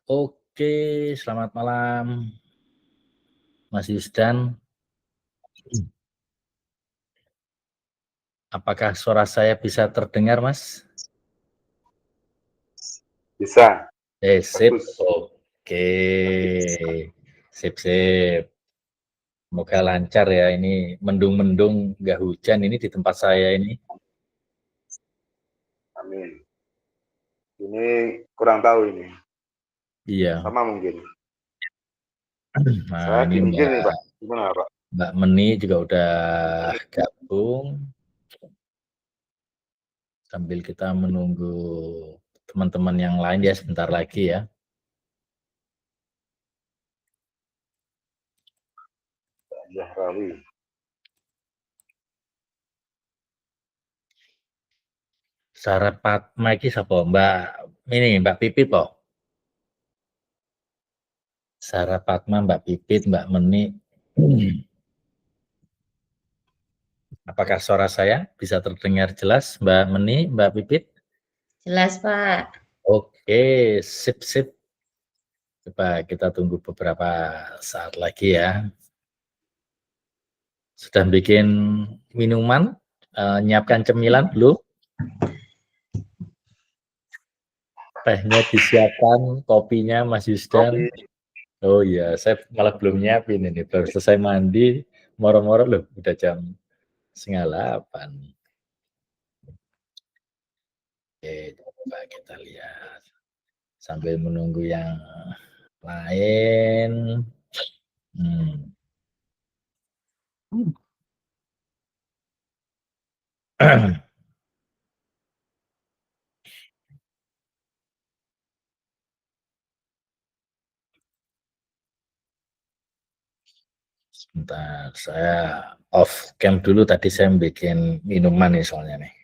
Oke, selamat malam, Mas Yusdan. Apakah suara saya bisa terdengar, Mas? Bisa, Sip. bagus. Oke, sip. Semoga lancar ya. Ini mendung-mendung, nggak hujan ini di tempat saya ini. Amin. Ini kurang tahu ini. Iya. Sama mungkin. Nah, Saya ini dingin nih, Pak. Gimana, Pak? Mbak Meni juga udah gabung. Sambil kita menunggu teman-teman yang lain ya sebentar lagi ya. Zahrawi. Sarah Fatma iki sapa? Mbak Pipit po. Sarah Fatma, Mbak Pipit, Mbak Meni. Apakah suara saya bisa terdengar jelas, Mbak Meni, Mbak Pipit? Jelas, Pak. Oke, sip. Coba kita tunggu beberapa saat lagi ya. Sudah bikin minuman, nyiapkan cemilan belum? Tehnya disiapkan, kopinya Mas Yusdan. Kopi. Oh iya, saya malah belum nyiapin ini. Baru selesai mandi, moro-moro loh, udah jam 7:30. Oke, coba kita lihat. Sambil menunggu yang lain. Sebentar, saya off cam dulu. Tadi saya bikin minuman nih soalnya nih.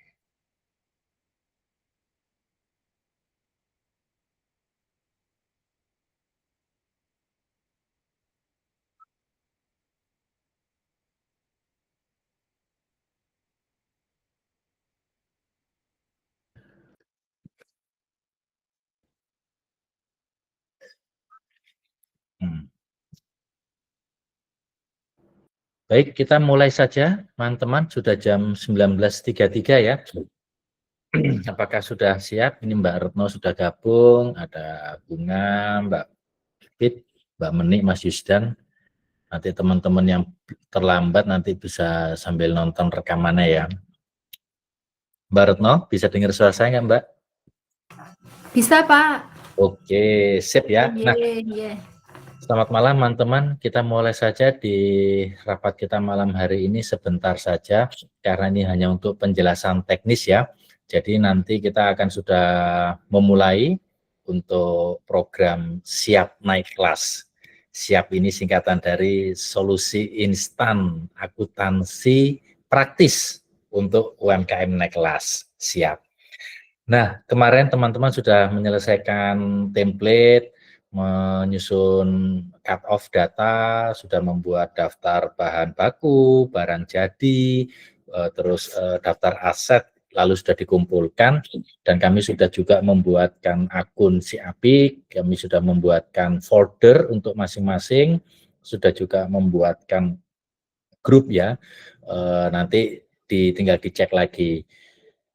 Baik, kita mulai saja, teman-teman. Sudah jam 19.33 ya. Apakah sudah siap? Ini Mbak Retno sudah gabung, ada Bunga, Mbak Pipit, Mbak Meni, Mas Yusdan. Nanti teman-teman yang terlambat nanti bisa sambil nonton rekamannya ya. Mbak Retno, bisa dengar suara saya nggak, Mbak? Bisa, Pak. Oke, sip ya. Nah, Iya. selamat malam teman-teman, kita mulai saja di rapat kita malam hari ini sebentar saja, karena ini hanya untuk penjelasan teknis ya. Jadi nanti kita akan sudah memulai untuk program Siap Naik Kelas. Siap ini singkatan dari Solusi Instan Akuntansi Praktis untuk UMKM Naik Kelas. Siap. Nah, kemarin teman-teman sudah menyelesaikan template, menyusun cut-off data, sudah membuat daftar bahan baku, barang jadi, terus daftar aset, lalu sudah dikumpulkan, dan kami sudah juga membuatkan akun SIAPIK, kami sudah membuatkan folder untuk masing-masing, sudah juga membuatkan grup ya, nanti tinggal dicek lagi.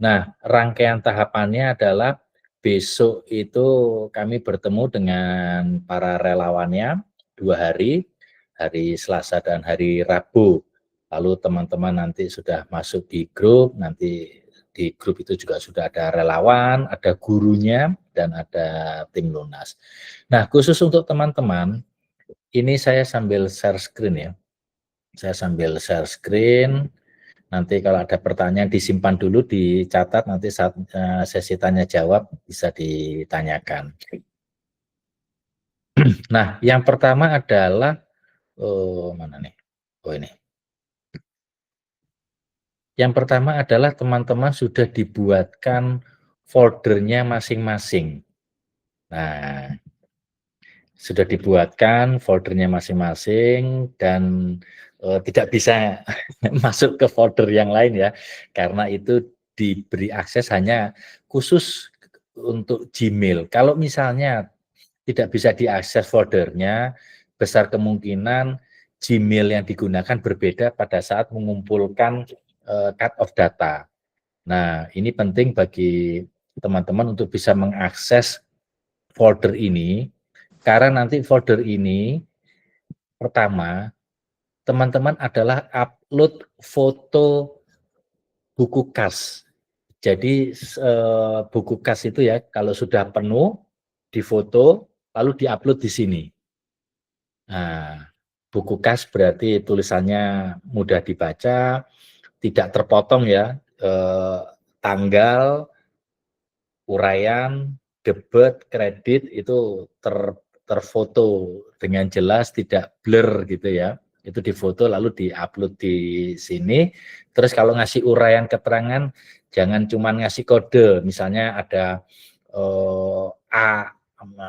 Nah, rangkaian tahapannya adalah besok itu kami bertemu dengan para relawannya 2 hari, hari Selasa dan hari Rabu. Lalu teman-teman nanti sudah masuk di grup, nanti di grup itu juga sudah ada relawan, ada gurunya, dan ada tim lunas. Nah, khusus untuk teman-teman, ini saya sambil share screen ya. Saya sambil share screen. Nanti kalau ada pertanyaan disimpan dulu, dicatat, nanti saat sesi tanya jawab bisa ditanyakan. Nah, yang pertama adalah mana nih? Oh ini. Yang pertama adalah teman-teman sudah dibuatkan foldernya masing-masing. Nah, sudah dibuatkan foldernya masing-masing dan tidak bisa masuk ke folder yang lain ya, karena itu diberi akses hanya khusus untuk Gmail. Kalau misalnya tidak bisa diakses foldernya, besar kemungkinan Gmail yang digunakan berbeda pada saat mengumpulkan cut of data. Nah, ini penting bagi teman-teman untuk bisa mengakses folder ini, karena nanti folder ini pertama, teman-teman adalah upload foto buku kas. Jadi buku kas itu ya, kalau sudah penuh, difoto, lalu diupload di sini. Nah, buku kas berarti tulisannya mudah dibaca, tidak terpotong ya, tanggal, uraian, debit, kredit itu terfoto dengan jelas, tidak blur gitu ya. Itu difoto lalu diupload di sini. Terus kalau ngasih uraian keterangan, jangan cuma ngasih kode, misalnya ada A,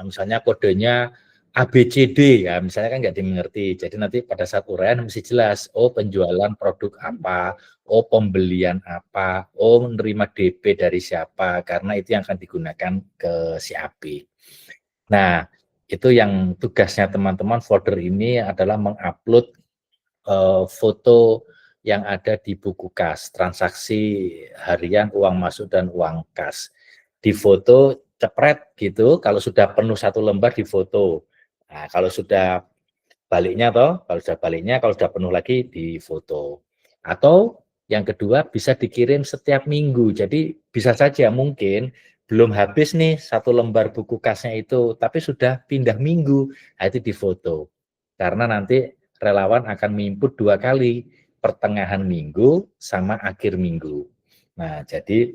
misalnya kodenya ABCD ya, misalnya kan nggak dimengerti. Jadi nanti pada saat uraian mesti jelas, oh penjualan produk apa, oh pembelian apa, oh menerima DP dari siapa, karena itu yang akan digunakan ke si API. Nah, itu yang tugasnya teman-teman folder ini adalah mengupload foto yang ada di buku kas, transaksi harian, uang masuk dan uang kas. Di foto cepret gitu, kalau sudah penuh satu lembar di foto. Nah, kalau sudah baliknya kalau sudah penuh lagi di foto. Atau yang kedua bisa dikirim setiap minggu. Jadi bisa saja mungkin belum habis nih satu lembar buku kasnya itu, tapi sudah pindah minggu, nah itu di foto. Karena nanti relawan akan menginput 2 kali, pertengahan minggu sama akhir minggu. Nah, jadi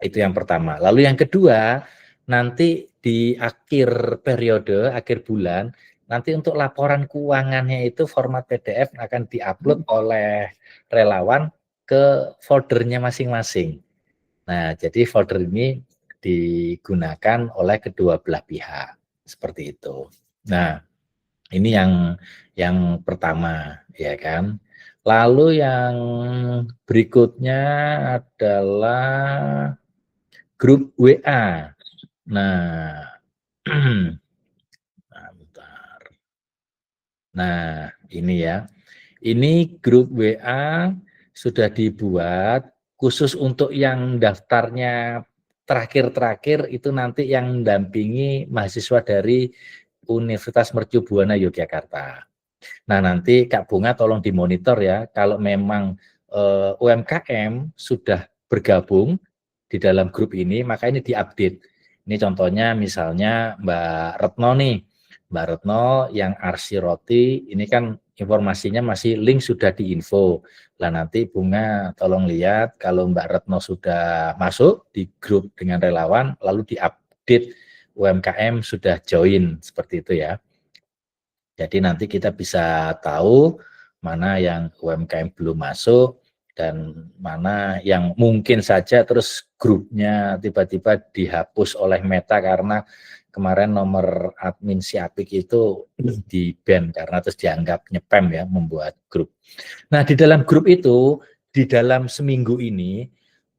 itu yang pertama. Lalu yang kedua, nanti di akhir periode, akhir bulan, nanti untuk laporan keuangannya itu format PDF akan diupload oleh relawan ke foldernya masing-masing. Nah, jadi folder ini digunakan oleh kedua belah pihak. Seperti itu. Nah, ini yang pertama, ya kan. Lalu yang berikutnya adalah grup WA. Nah, bentar. Nah, ini ya. Ini grup WA sudah dibuat khusus untuk yang daftarnya terakhir-terakhir itu nanti yang mendampingi mahasiswa dari Universitas Mercu Buana Yogyakarta. Nah, nanti Kak Bunga tolong dimonitor ya, kalau memang UMKM sudah bergabung di dalam grup ini, maka ini diupdate. Ini contohnya misalnya Mbak Retno nih, Mbak Retno yang Arsi Roti, ini kan informasinya masih link sudah diinfo. Lah nanti Bunga tolong lihat kalau Mbak Retno sudah masuk di grup dengan relawan, lalu diupdate UMKM sudah join, seperti itu ya. Jadi nanti kita bisa tahu mana yang UMKM belum masuk dan mana yang mungkin saja terus grupnya tiba-tiba dihapus oleh Meta karena kemarin nomor admin si Apik itu di-ban karena terus dianggap nyepam ya membuat grup. Nah, di dalam grup itu, di dalam seminggu ini,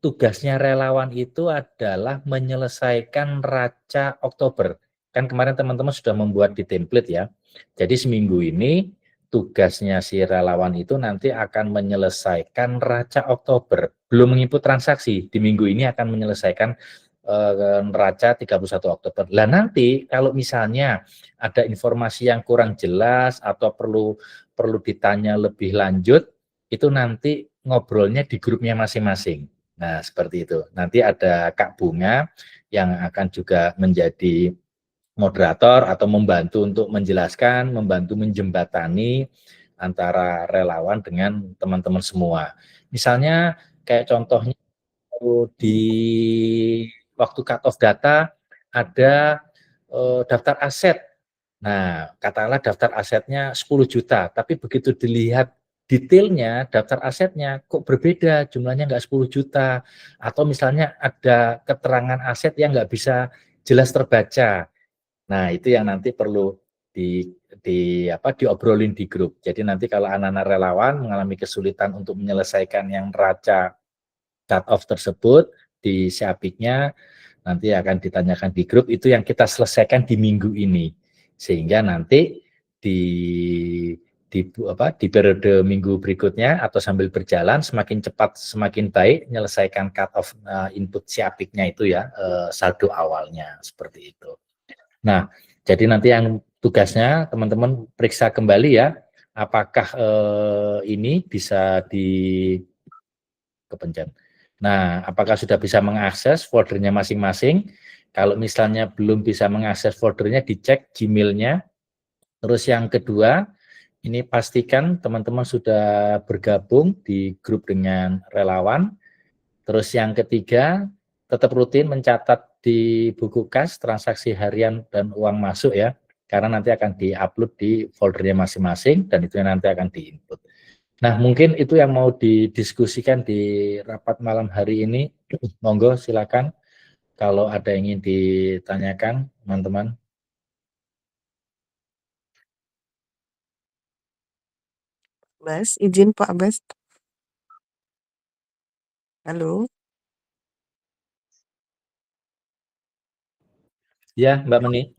tugasnya relawan itu adalah menyelesaikan raca Oktober. Kan kemarin teman-teman sudah membuat di template ya. Jadi seminggu ini tugasnya si relawan itu nanti akan menyelesaikan raca Oktober. Belum menginput transaksi, di minggu ini akan menyelesaikan neraca 31 Oktober. Lah nanti kalau misalnya ada informasi yang kurang jelas atau perlu ditanya lebih lanjut, itu nanti ngobrolnya di grupnya masing-masing. Nah, seperti itu. Nanti ada Kak Bunga yang akan juga menjadi moderator atau membantu untuk menjelaskan, membantu menjembatani antara relawan dengan teman-teman semua. Misalnya kayak contohnya di waktu cut off data ada daftar aset. Nah, katakanlah daftar asetnya 10 juta, tapi begitu dilihat detailnya daftar asetnya kok berbeda, jumlahnya nggak 10 juta. Atau misalnya ada keterangan aset yang nggak bisa jelas terbaca. Nah, itu yang nanti perlu diobrolin di grup. Jadi nanti kalau anak-anak relawan mengalami kesulitan untuk menyelesaikan yang neraca cut off tersebut di Siapiknya, nanti akan ditanyakan di grup, itu yang kita selesaikan di minggu ini. Sehingga nanti di periode minggu berikutnya atau sambil berjalan semakin cepat semakin baik menyelesaikan cut off input siapiknya itu ya, saldo awalnya seperti itu. Nah, jadi nanti yang tugasnya teman-teman periksa kembali ya, apakah ini bisa kepencet. Nah, apakah sudah bisa mengakses foldernya masing-masing? Kalau misalnya belum bisa mengakses foldernya, dicek Gmail-nya. Terus yang kedua, ini pastikan teman-teman sudah bergabung di grup dengan relawan. Terus yang ketiga, tetap rutin mencatat di buku kas transaksi harian dan uang masuk ya, karena nanti akan di-upload di foldernya masing-masing dan itu yang nanti akan di-input. Nah, mungkin itu yang mau didiskusikan di rapat malam hari ini. Monggo silakan kalau ada yang ingin ditanyakan, teman-teman. Bas, izin Pak Bas. Halo. Ya, Mbak Meni.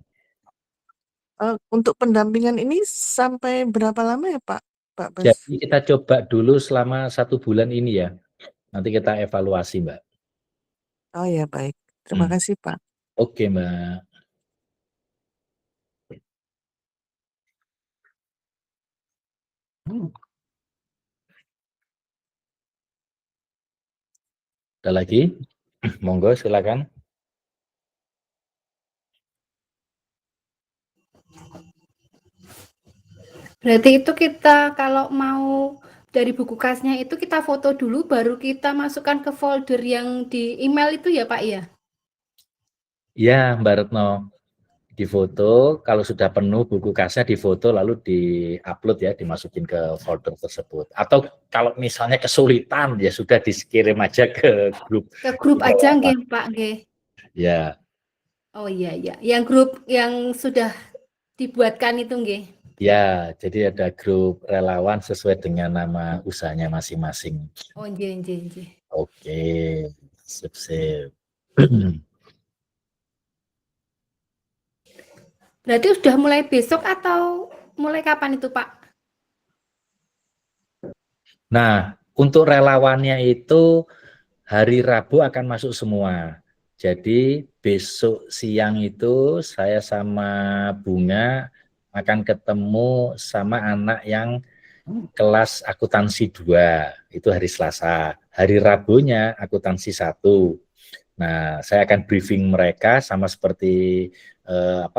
Untuk pendampingan ini sampai berapa lama ya Pak Bas? Jadi kita coba dulu selama 1 bulan ini ya. Nanti kita evaluasi, Mbak. Oh ya, baik. Terima kasih Pak. Oke, Mbak. Ada lagi? Monggo silakan. Berarti itu kita kalau mau dari buku kasnya itu kita foto dulu baru kita masukkan ke folder yang di email itu ya Pak ya? Ya, Mbak Retno. Difoto, kalau sudah penuh buku kasnya difoto lalu di-upload ya, dimasukin ke folder tersebut. Atau kalau misalnya kesulitan ya sudah dikirim aja ke grup. Ke grup aja nggih Pak nggih. Ya. Oh iya iya, yang grup yang sudah dibuatkan itu nggih. Ya, jadi ada grup relawan sesuai dengan nama usahanya masing-masing. Oh nggih nggih nggih. Oke, sip. Berarti sudah mulai besok atau mulai kapan itu Pak? Nah, untuk relawannya itu hari Rabu akan masuk semua. Jadi besok siang itu saya sama Bunga akan ketemu sama anak yang kelas akuntansi 2, itu hari Selasa. Hari Rabunya akuntansi 1. Nah, saya akan briefing mereka sama seperti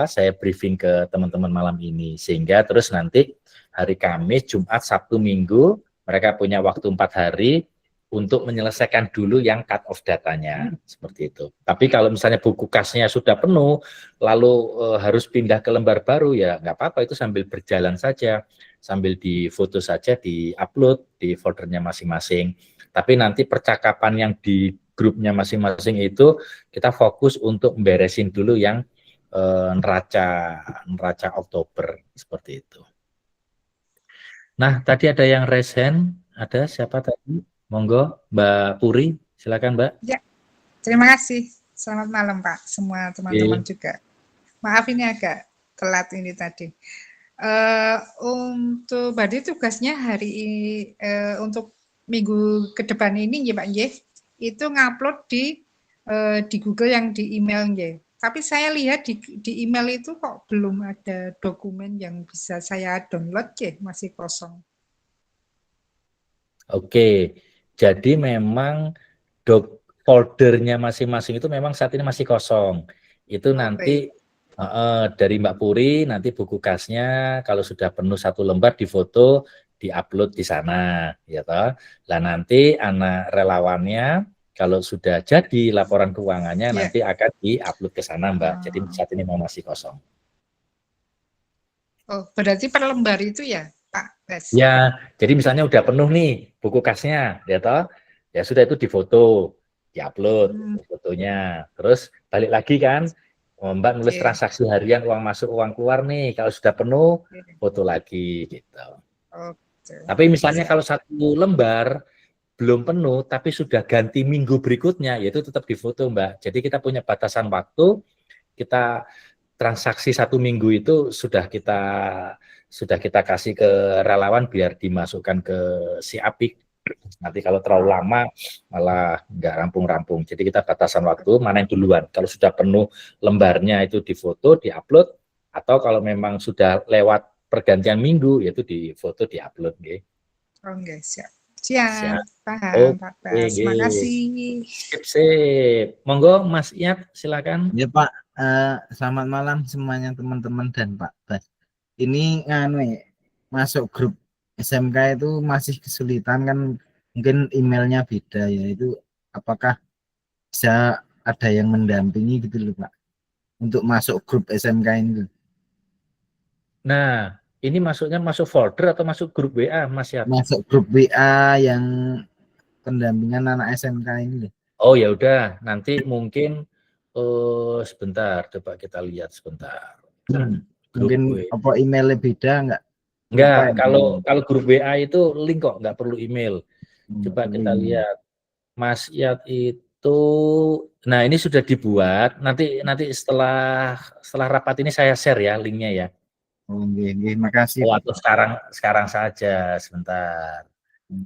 saya briefing ke teman-teman malam ini. Sehingga terus nanti hari Kamis, Jumat, Sabtu, Minggu, mereka punya waktu 4 hari untuk menyelesaikan dulu yang cut off datanya, seperti itu. Tapi kalau misalnya buku kasnya sudah penuh, lalu harus pindah ke lembar baru, ya nggak apa-apa, itu sambil berjalan saja, sambil difoto saja, di-upload di foldernya masing-masing. Tapi nanti percakapan yang di grupnya masing-masing itu kita fokus untuk memberesin dulu yang neraca Oktober, seperti itu. Nah, tadi ada yang raise hand, ada siapa tadi? Monggo, Mbak Puri, silakan Mbak. Ya, terima kasih. Selamat malam Pak, semua teman-teman juga. Maaf ini agak telat ini tadi. Untuk Badi tugasnya hari ini untuk minggu ke depan ini ya Pak Nggih, itu ngupload di Google yang di email Nggih. Tapi saya lihat di email itu kok belum ada dokumen yang bisa saya download Nggih, masih kosong. Oke, jadi memang foldernya masing-masing itu memang saat ini masih kosong. Itu nanti dari Mbak Puri, nanti buku kasnya kalau sudah penuh 1 lembar difoto, diupload di sana, ya toh. Lah nanti anak relawannya kalau sudah jadi laporan keuangannya nanti akan diupload ke sana, Mbak. Jadi saat ini memang masih kosong. Oh, berarti per lembar itu ya, Pak Bas? Ya, jadi misalnya udah penuh nih buku kasnya, ya toh. Ya sudah itu difoto, diupload fotonya. Terus balik lagi kan, Mbak nulis transaksi harian, uang masuk, uang keluar nih. Kalau sudah penuh, foto lagi gitu. Tapi misalnya kalau 1 lembar belum penuh tapi sudah ganti minggu berikutnya, yaitu tetap difoto, Mbak. Jadi kita punya batasan waktu, kita transaksi 1 minggu itu sudah kita kasih ke relawan biar dimasukkan ke si Apik. Nanti kalau terlalu lama malah nggak rampung-rampung. Jadi kita batasan waktu, mana yang duluan. Kalau sudah penuh lembarnya itu difoto, diupload, atau kalau memang sudah lewat pergantian minggu, yaitu difoto, diupload. Okay. Oh, enggak, siap. Siap, Siap. paham, Pak Oke, Bas. okay. Makasih. Sip. Monggo Mas Iyat, silakan. Ya Pak, selamat malam semuanya teman-teman dan Pak Bas. Ini masuk grup SMK itu masih kesulitan kan, mungkin emailnya beda ya, itu apakah bisa ada yang mendampingi gitu loh Pak untuk masuk grup SMK ini? Nah, ini masuk folder atau masuk grup WA Mas Iyat? Masuk grup WA yang pendampingan anak SMK ini. Oh ya udah, nanti mungkin sebentar, coba kita lihat sebentar. Mungkin apa emailnya beda enggak? Enggak, kalau grup WA itu link kok, nggak perlu email. Coba kita lihat. Mas Iyat itu, nah ini sudah dibuat. Nanti setelah rapat ini saya share ya linknya ya. Oh, nggih, makasih. Oh, atau sekarang saja, sebentar.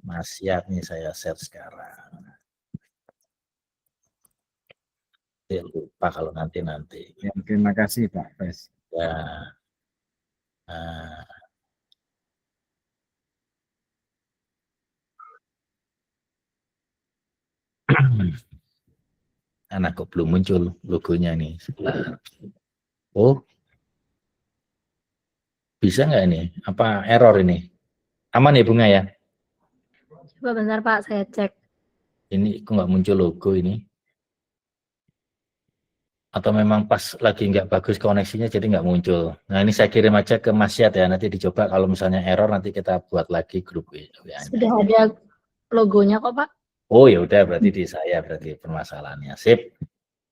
Mas Iyat nih saya share sekarang. Lupa kalau nanti. Ya, terima kasih Pak Bas. Ya. Anak kok belum muncul logonya nih. Oh, bisa nggak ini? Apa error ini? Aman ya Bunga ya? Coba bentar Pak, saya cek. Ini kok nggak muncul logo ini? Atau memang pas lagi nggak bagus koneksinya jadi nggak muncul. Nah ini saya kirim aja ke Mas Iyat ya, nanti dicoba kalau misalnya error nanti kita buat lagi grup WA-nya. Sudah ada logonya kok Pak. Oh ya udah, berarti di saya berarti permasalahannya. Sip.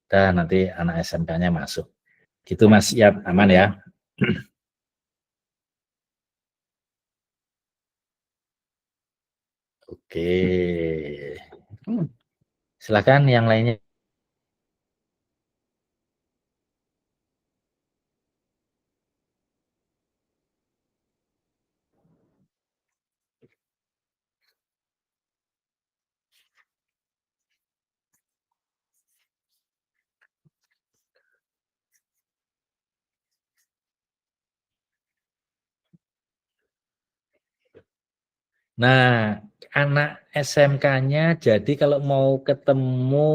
Dan nanti anak SMK-nya masuk. Gitu Mas Iyat, aman ya? Oke. Silakan yang lainnya. Nah, anak SMK-nya jadi kalau mau ketemu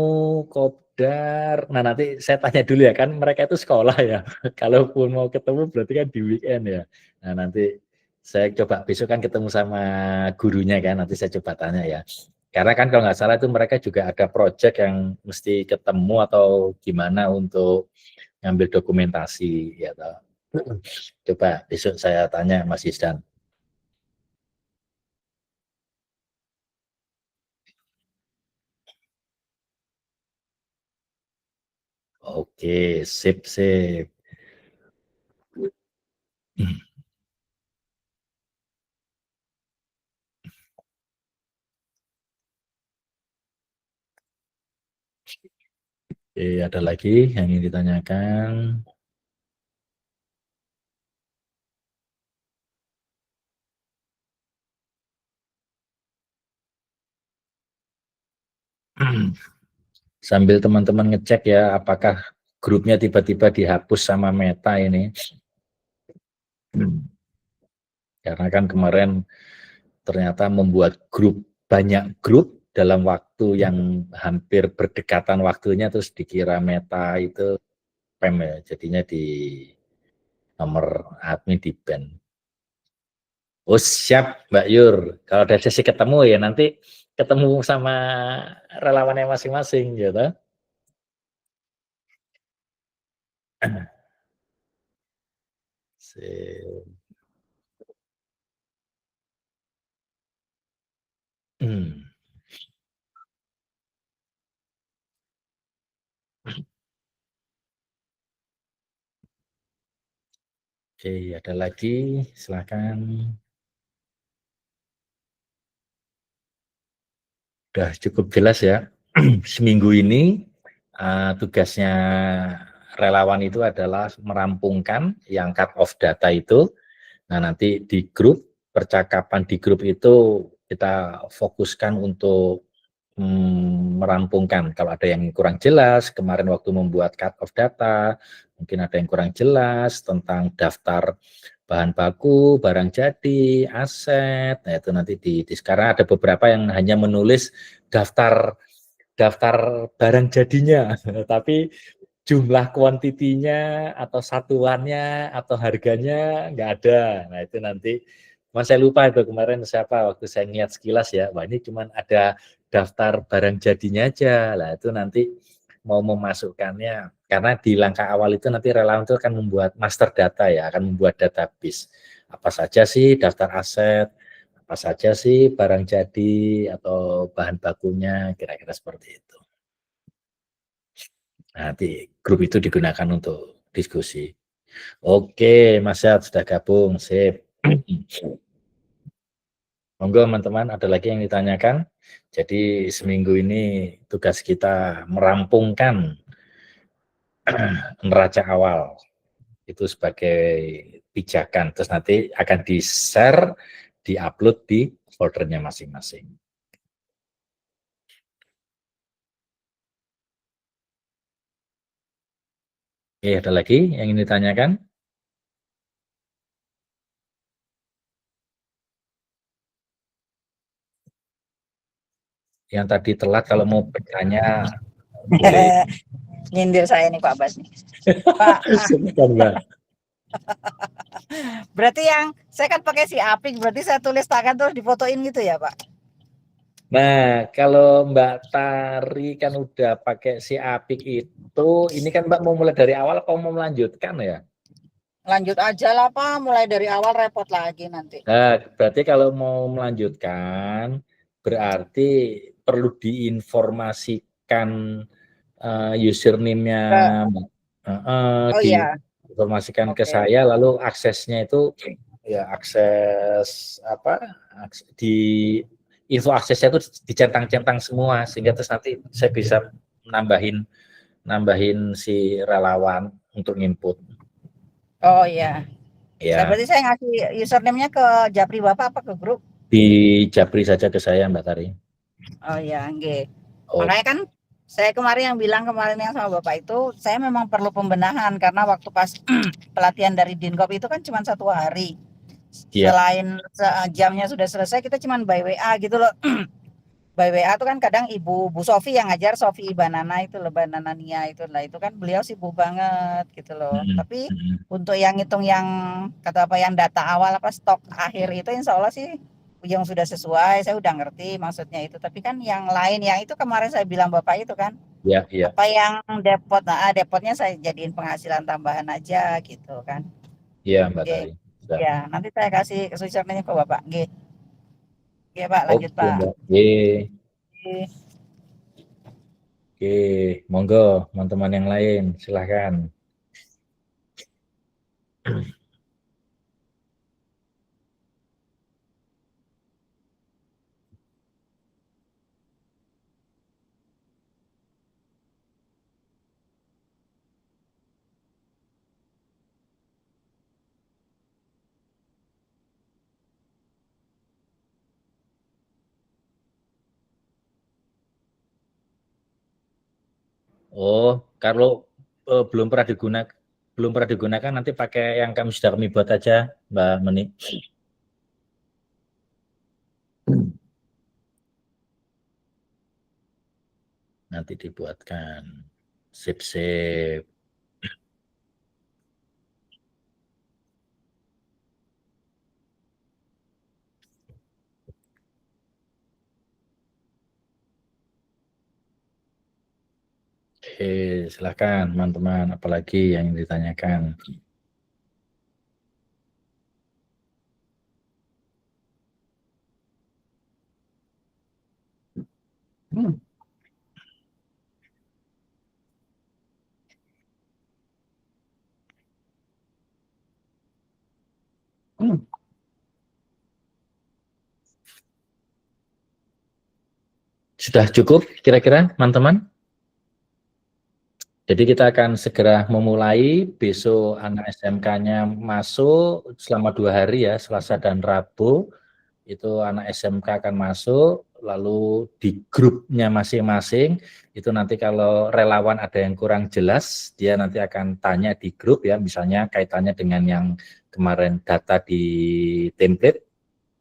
kopdar, nah nanti saya tanya dulu ya, kan mereka itu sekolah ya. Kalaupun mau ketemu berarti kan di weekend ya. Nah nanti saya coba besok kan ketemu sama gurunya kan, nanti saya coba tanya ya. Karena kan kalau nggak salah itu mereka juga ada project yang mesti ketemu atau gimana untuk ngambil dokumentasi ya. Coba besok saya tanya Mas Isdan. Oke, sip. Oke, ada lagi yang ingin ditanyakan? Sambil teman-teman ngecek ya, apakah grupnya tiba-tiba dihapus sama Meta ini. Karena kan kemarin ternyata membuat banyak grup dalam waktu yang hampir berdekatan waktunya, terus dikira Meta itu spam ya, jadinya di nomor admin di ban. Oh siap Mbak Yur, kalau ada sesi ketemu ya nanti ketemu sama relawannya masing-masing gitu. Oke, ada lagi, silakan. Udah cukup jelas ya. Seminggu ini tugasnya relawan itu adalah merampungkan yang cut off data itu. Nah, nanti di grup, percakapan di grup itu kita fokuskan untuk merampungkan. Kalau ada yang kurang jelas, kemarin waktu membuat cut off data, mungkin ada yang kurang jelas tentang daftar bahan baku, barang jadi, aset. Nah, itu nanti sekarang ada beberapa yang hanya menulis daftar barang jadinya, tapi jumlah kuantitinya atau satuannya atau harganya nggak ada. Nah, itu nanti saya lupa itu kemarin siapa waktu saya lihat sekilas ya, wah ini cuma ada daftar barang jadinya aja. Lah itu nanti mau memasukkannya, karena di langkah awal itu nanti relawan itu akan membuat master data ya, akan membuat database. Apa saja sih daftar aset, apa saja sih barang jadi atau bahan bakunya, kira-kira seperti itu. Nanti grup itu digunakan untuk diskusi. Oke, Mas Syad sudah gabung, sip. Monggo teman-teman, ada lagi yang ditanyakan? Jadi seminggu ini tugas kita merampungkan neraca awal itu sebagai pijakan, terus nanti akan di-share, di-upload di foldernya masing-masing. Oke, ada lagi yang ingin ditanyakan? Yang tadi telat kalau mau bertanya boleh. Nyindir saya nih Pak Bas nih. Pak, Silakan, Mbak. berarti yang saya kan pakai si Apik, berarti saya tulis tangan terus difotoin gitu ya Pak? Nah, kalau Mbak Tari kan udah pakai si Apik itu, ini kan Mbak mau mulai dari awal atau mau melanjutkan ya? Lanjut aja lah Pak, mulai dari awal repot lagi nanti. Nah, berarti kalau mau melanjutkan, berarti perlu diinformasikan username-nya Mbak. Oh iya, Diinformasikan ke oke. saya, lalu aksesnya itu ya akses apa? Di info aksesnya itu dicentang-centang semua sehingga terus nanti saya bisa nambahin si relawan untuk input. Oh iya. Ya, Berarti saya ngasih username-nya ke Japri Bapak apa ke grup? di Japri saja ke saya Mbak Tari. Oh iya, nggih. Oh, Makanya kan saya kemarin yang bilang kemarin yang sama Bapak itu, saya memang perlu pembenahan karena waktu pas pelatihan dari Dinkop itu kan cuma 1 hari. iya. Selain jamnya sudah selesai, kita cuma by WA gitu loh. By WA itu kan kadang Bu Sofi yang ngajar, Sofi Banana itu loh, Banana Nia itu lah, itu kan beliau sibuk banget gitu loh. Tapi untuk yang ngitung yang kata apa yang data awal apa stok akhir itu insya Allah sih yang sudah sesuai, saya udah ngerti maksudnya itu. Tapi kan yang lain yang itu kemarin saya bilang Bapak itu kan, Iya, iya. apa yang depot, nah depotnya saya jadiin penghasilan tambahan aja gitu kan. Iya, Mbak Oke. Tari. Sudah. Ya, nanti saya kasih username ke Bapak. Oke. Oke, Pak, lanjut Oke, Pak. Mbak. Oke. Oke. Oke, monggo teman-teman yang lain, silahkan. Oh, kalau belum pernah digunakan nanti pakai yang sudah kami buat aja, Mbak Meni. Nanti dibuatkan. Sip. Oke, silahkan teman-teman, apalagi yang ditanyakan. Sudah cukup kira-kira teman-teman? Jadi kita akan segera memulai. Besok anak SMK-nya masuk selama 2 hari ya, Selasa dan Rabu. Itu anak SMK akan masuk, lalu di grupnya masing-masing, itu nanti kalau relawan ada yang kurang jelas, dia nanti akan tanya di grup ya, misalnya kaitannya dengan yang kemarin data di template,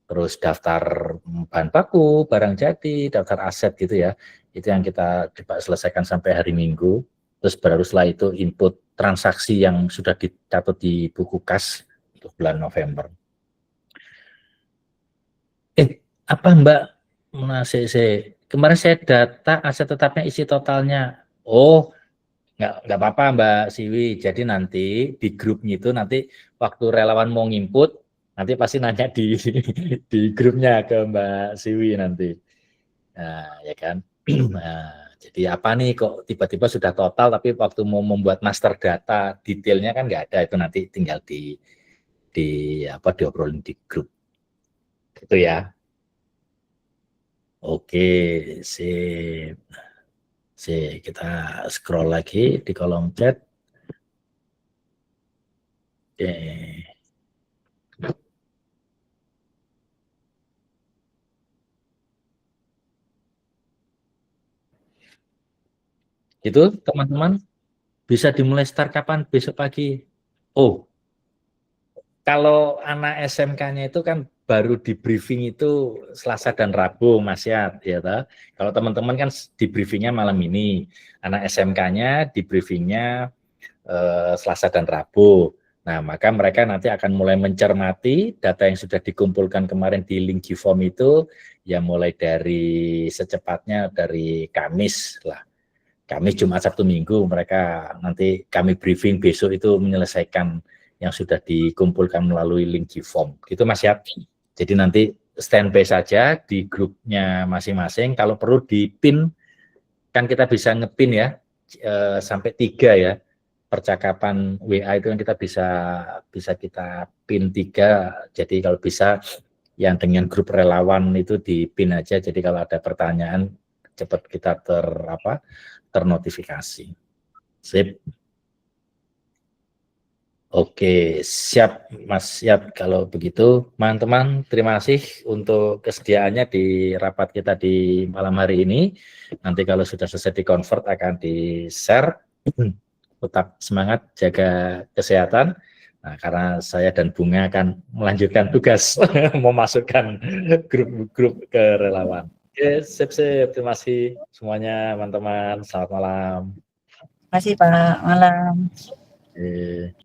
terus daftar bahan baku, barang jadi, daftar aset gitu ya, itu yang kita coba selesaikan sampai hari Minggu. Terus baru setelah itu input transaksi yang sudah dicatat di buku kas untuk bulan November. Apa Mbak? Kemarin saya data aset tetapnya isi totalnya. Oh, nggak apa-apa Mbak Siwi. Jadi nanti di grupnya itu nanti waktu relawan mau nginput, nanti pasti nanya di grupnya ke Mbak Siwi nanti. Nah, ya kan. Nah, jadi apa nih kok tiba-tiba sudah total tapi waktu mau membuat master data detailnya kan nggak ada, itu nanti tinggal diobrolin di grup. Gitu ya. Oke, sip. Kita scroll lagi di kolom chat. Oke. Itu teman-teman bisa dimulai start kapan? Besok pagi. Oh, kalau anak SMK-nya itu kan baru di briefing itu Selasa dan Rabu, Mas Yat, ya toh. Kalau teman-teman kan di briefingnya malam ini, anak SMK-nya di briefingnya Selasa dan Rabu. Nah, maka mereka nanti akan mulai mencermati data yang sudah dikumpulkan kemarin di link G-Form itu, ya mulai dari secepatnya dari Kamis lah. Kamis, Jumat, Sabtu, Minggu, mereka nanti kami briefing besok itu menyelesaikan yang sudah dikumpulkan melalui link G-Form. Gitu Mas ya. Jadi nanti standby saja di grupnya masing-masing. Kalau perlu di-pin, kan kita bisa nge-pin ya, sampai 3 ya. Percakapan WA itu kan kita bisa kita pin 3. Jadi kalau bisa yang dengan grup relawan itu di-pin aja. Jadi kalau ada pertanyaan cepat kita ternotifikasi. Sip. Oke, siap Mas, siap. Kalau begitu, teman-teman, terima kasih untuk kesediaannya di rapat kita di malam hari ini. Nanti kalau sudah selesai di-convert akan di-share. Tetap semangat, jaga kesehatan. Nah, karena saya dan Bunga akan melanjutkan tugas memasukkan grup-grup ke relawan. Oke, sip-sip. Terima kasih semuanya, teman-teman. Selamat malam. Terima kasih Pak, malam. Oke.